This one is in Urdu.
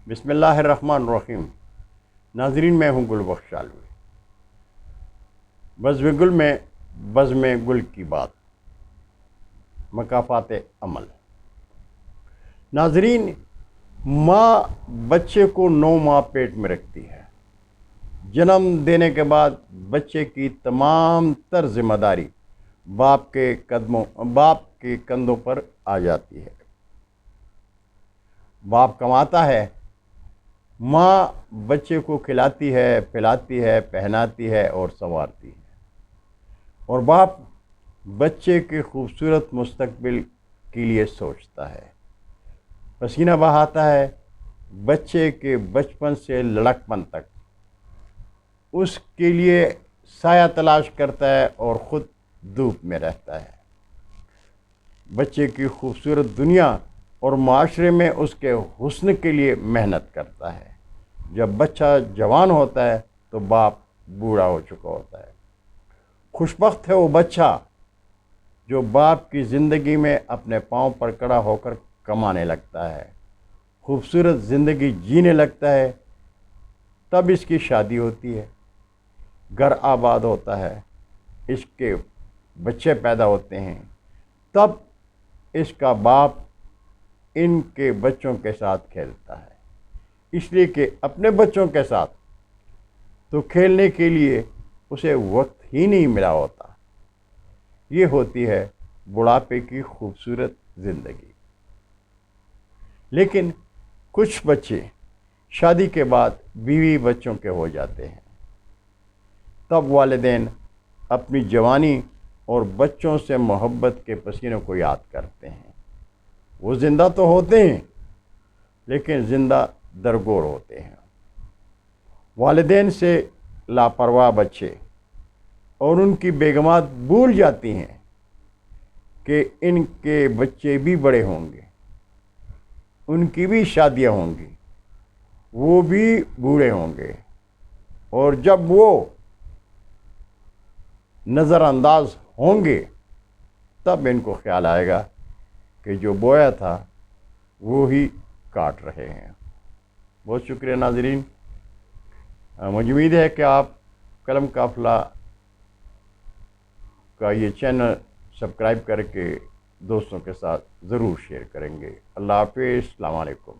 بسم اللہ الرحمن الرحیم۔ ناظرین، میں ہوں گل بخش عالوی۔ بزم گل میں بزم گل کی بات، مکافات عمل۔ ناظرین، ماں بچے کو 9 ماہ پیٹ میں رکھتی ہے۔ جنم دینے کے بعد بچے کی تمام تر ذمہ داری باپ کے کندھوں پر آ جاتی ہے۔ باپ کماتا ہے، ماں بچے کو کھلاتی ہے، پلاتی ہے، پہناتی ہے اور سنوارتی ہے، اور باپ بچے کے خوبصورت مستقبل کے لیے سوچتا ہے، پسینہ بہاتا ہے، بچے کے بچپن سے لڑکپن تک اس کے لیے سایہ تلاش کرتا ہے اور خود دھوپ میں رہتا ہے۔ بچے کی خوبصورت دنیا اور معاشرے میں اس کے حسن کے لیے محنت کرتا ہے۔ جب بچہ جوان ہوتا ہے تو باپ بوڑھا ہو چکا ہوتا ہے۔ خوش بخت ہے وہ بچہ جو باپ کی زندگی میں اپنے پاؤں پر کھڑا ہو کر کمانے لگتا ہے، خوبصورت زندگی جینے لگتا ہے۔ تب اس کی شادی ہوتی ہے، گھر آباد ہوتا ہے، اس کے بچے پیدا ہوتے ہیں۔ تب اس کا باپ ان کے بچوں کے ساتھ کھیلتا ہے، اس لیے کہ اپنے بچوں کے ساتھ تو کھیلنے کے لیے اسے وقت ہی نہیں ملا ہوتا۔ یہ ہوتی ہے بڑھاپے کی خوبصورت زندگی۔ لیکن کچھ بچے شادی کے بعد بیوی بچوں کے ہو جاتے ہیں۔ تب والدین اپنی جوانی اور بچوں سے محبت کے پسینوں کو یاد کرتے ہیں۔ وہ زندہ تو ہوتے ہیں لیکن زندہ درگور ہوتے ہیں۔ والدین سے لاپرواہ بچے اور ان کی بیگمات بھول جاتی ہیں کہ ان کے بچے بھی بڑے ہوں گے، ان کی بھی شادیاں ہوں گی، وہ بھی بوڑھے ہوں گے، اور جب وہ نظر انداز ہوں گے تب ان کو خیال آئے گا کہ جو بویا تھا وہ ہی کاٹ رہے ہیں۔ بہت شکریہ ناظرین۔ مجھے امید ہے کہ آپ قلم قافلہ کا یہ چینل سبسکرائب کر کے دوستوں کے ساتھ ضرور شیئر کریں گے۔ اللہ حافظ، السلام علیکم۔